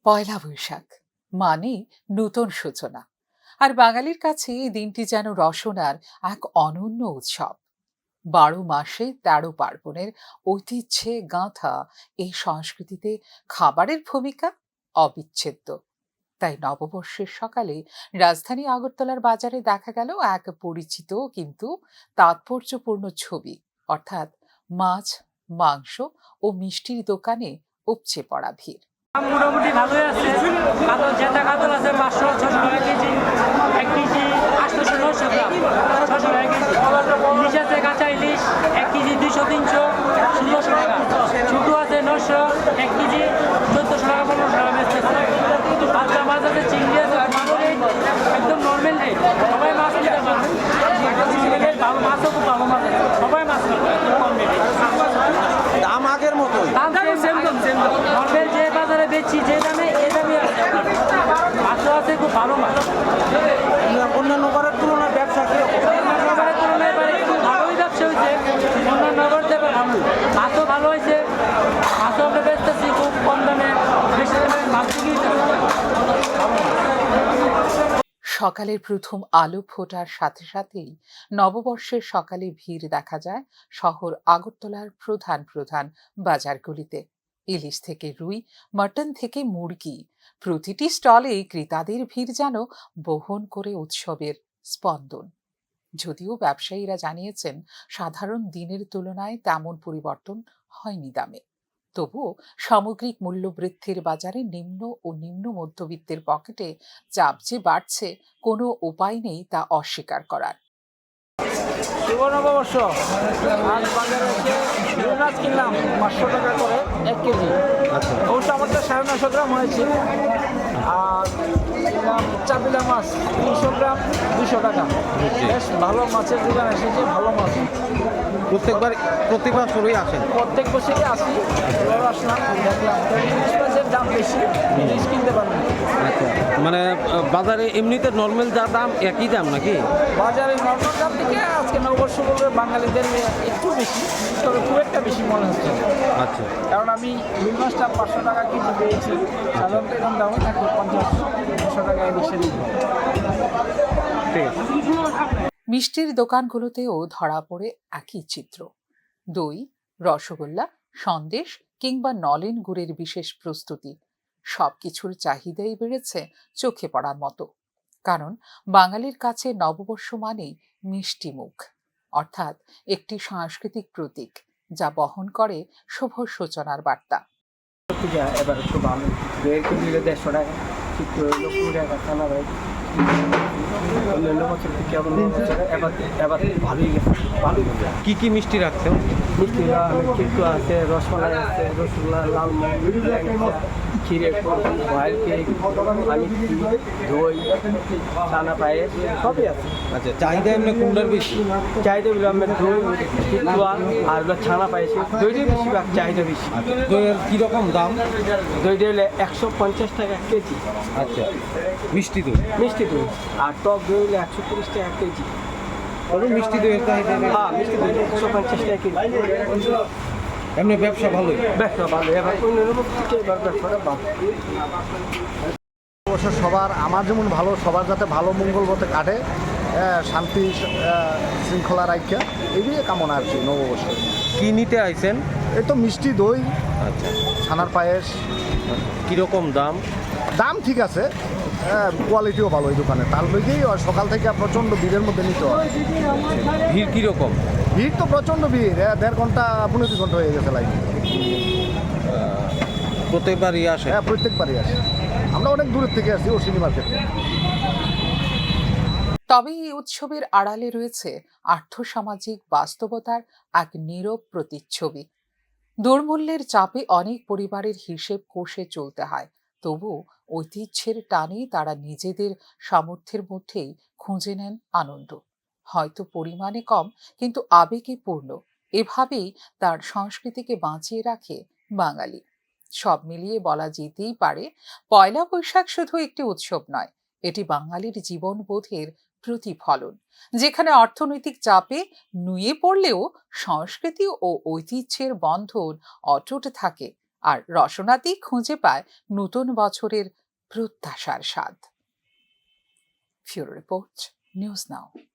পয়লা বৈশাখ মানে নূতন সূচনা। আর বাঙালির কাছে এই দিনটি যেন রসনার এক অনন্য উৎসব। ১২ মাসে ১৩ পার্বণের ঐতিহ্যে গাঁথা এই সংস্কৃতিতে খাবারের ভূমিকা অবিচ্ছেদ্য। তাই নববর্ষের সকালে রাজধানী আগরতলার বাজারে দেখা গেল এক পরিচিত কিন্তু তাৎপর্যপূর্ণ ছবি, অর্থাৎ মাছ, মাংস ও মিষ্টির দোকানে উপচে পড়া ভিড়। দাম মোটামুটি ভালোই আছে। কাতল জেতা কাতল আছে ৫০০-৬০০ টাকা কেজি, ১ কেজি ৮০০-৯০০ গ্রাম ৬০০ টাকা কেজি। ইলিশ আছে কাঁচা ইলিশ ১ কেজি ২০০-৩০০ ১৬০০ টাকা। ছোটো আছে ৯০০, ১ কেজি ১৪০০ টাকা ১৫০০ টাকা বেচতেছে। কাঁচা মাছ আছে, চিংড়ি আছে ভালো রেট, একদম নর্মাল রেট। সবাই মাছ নিতে পারে, ভালো মাছও খুব ভালো মাছ আছে, সবাই মাছ নিতে একদম কম রেটে। দাম আগের মতোই। দাম সেম নর্মাল যে বাজারে বেচছি যে দামে এ দামই আছে। মাছও আছে খুব ভালো মাছ। অন্যান্য বারের তুলনায় ব্যবসা কিরকম? নগরের তুলনায় এবার একটু ভালোই ব্যবসা হয়েছে, অন্যান্য নগর থেকে ভালো। মাছও ভালো হয়েছে, মাছও আমরা বেচতেছি খুব কম দামে, বেশি দামে মাছ বিক্রি করতেছি। সকালের প্রথম আলো ফোটার সাথে সাথেই নববর্ষের সকালে ভিড় দেখা যায় শহর আগরতলার প্রধান প্রধান বাজারগুলিতে। ইলিশ থেকে রুই, মটন থেকে মুরগি, প্রতিটি স্টলে ক্রেতাদের ভিড় যেন বহন করে উৎসবের স্পন্দন। যদিও ব্যবসায়ীরা জানিয়েছেন সাধারণ দিনের তুলনায় তেমন পরিবর্তন হয়নি দামে, তবুও সামগ্রিক মূল্যবৃদ্ধির বাজারে নিম্ন ও নিম্ন মধ্যবিত্তের পকেটে চাপ যে বাড়ছে, কোনো উপায় নেই তা অস্বীকার করার। শুভ নববর্ষ। আজ বাজারে এসে রুই মাছ কিনলাম ৫০০ টাকা করে ১ কেজি। অবশ্য আমারটা ৯৫০ গ্রাম হয়েছে। আর কিনলাম চাপিলা মাছ ৩০০ গ্রাম ২০০ টাকা। বেশ ভালো মাছের দোকান এসেছে, ভালো মাছ। প্রত্যেক বছরই আসেন? প্রত্যেক বছরই আসি, এবার আসলাম দেখলাম ইলিশ মাছের দাম বেশি, ইলিশ কিনতে পারবেন। আচ্ছা, মানে বাজারে এমনিতে নর্মাল যা দাম একই দাম নাকি? বাজারে নর্মাল দাম থেকে আজকে নববর্ষ বলবে বাঙালিদের একটু বেশি, তবে খুব একটা বেশি মনে হচ্ছে না। আচ্ছা, কারণ আমি রুই মাছটা ৫০০ টাকা কেজি পেয়েছি, সাধারণত এরকম দামে থাকে ৫০-৬০০ টাকা ইলিশে দিই। ঠিক আছে। মিষ্টির দোকানগুলোতেও ধরা পড়ে একই চিত্র। দই, রসগোল্লা, সন্দেশ কিংবা নলেন গুড়ের বিশেষ প্রস্তুতি, সবকিছুর চাহিদাই বেড়েছে চোখে পড়ার মতো। কারণ বাঙালির কাছে নববর্ষ মানেই মিষ্টি মুখ, অর্থাৎ একটি সাংস্কৃতিক প্রতীক যা বহন করে শুভ সূচনার বার্তা। পূজা এবার একটু ভালো, ১.৫ কেজি ১৫০ টাকা, ঠিক হইল ২০ টাকা খানা ভাই। অন্যান্য বছর থেকে এবার ভালোই গেছে, ভালোই গেছে। কি কি মিষ্টি রাখছেন? মিষ্টি কিন্তু আছে, রসমালাই আছে, রসগোল্লা, লালমোহন, ল্যাংচা, ক্ষীরের ভয়েল কেক, পানিপুরি, দই, ছানা পায়েস সবই আছে। আচ্ছা, চাহিদা এমনি কোনটার বেশি? চাহিদা হলো আমার দই, টিকুয়া আর হলো ছানা পায়েসে দইটাই বেশিরভাগ চাহিদা বেশি। দইয়ের কীরকম দাম? দইটা হলে ১৫০ টাকা ১ কেজি। আচ্ছা, মিষ্টি দই? মিষ্টি দই। আর টক দই হলে ১৩০ টাকা ১ কেজি। তবে মিষ্টি দইয়ের চাহিদা হ্যাঁ, মিষ্টি দই ১৫০ টাকা কেজি। এমনি ব্যবসা ভালোই? ব্যবসা ভালো, এবার অন্যান্য থেকে এবার ব্যবসাটা ভালো। অবশ্য সবার, আমার যেমন ভালো, সবার যাতে ভালো মঙ্গল মতে কাটে, শান্তি শৃঙ্খলা রাখা, এগুলি কামনা আর কি নববর্ষে। কি নিতে আইছেন? এই তো মিষ্টি দই, আচ্ছা, ছানার পায়েস। কীরকম দাম? দাম ঠিক আছে, কোয়ালিটিও ভালো এই দোকানে। তার লেগেই সকাল থেকে প্রচণ্ড ভিড়ের মধ্যে নিতে হয়। ভিড় কীরকম? ভিড় তো প্রচণ্ড ভিড়, ১.৫ ঘন্টা ১৫ ঘন্টা হয়ে গেছে লাইন। প্রত্যেকবারই আসে? হ্যাঁ, প্রত্যেকবারই আসে। আমরা অনেক দূরের থেকে আসি, ওসিনি মার্কেট। তবে এই উৎসবের আড়ালে রয়েছে আর্থসামাজিক বাস্তবতার এক নীরব প্রতিচ্ছবি। দৌড়মূল্যের চাপে অনেক পরিবারের হিসেব কষে চলতে হয়, তবু ঐতিহ্যের টানে তারা নিজেদের সামর্থ্যের মধ্যেই খুঁজে নেন আনন্দ। হয়তো পরিমাণে কম, কিন্তু আবেগে পূর্ণ। এভাবেই তার সংস্কৃতিকে বাঁচিয়ে রাখে বাঙালি। সব মিলিয়ে বলা যেতেই পারে, পয়লা বৈশাখ শুধু একটি উৎসব নয়, এটি বাঙালির জীবনবোধের প্রতিফলন, যেখানে অর্থনৈতিক চাপে নুয়ে পড়লেও সংস্কৃতি ও ঐতিহ্যের বন্ধন অটুট থাকে আর রসনাতেই খুঁজে পায় নতুন বছরের প্রত্যাশার স্বাদ। ফিউরো রিপোর্ট, নিউজ নাও।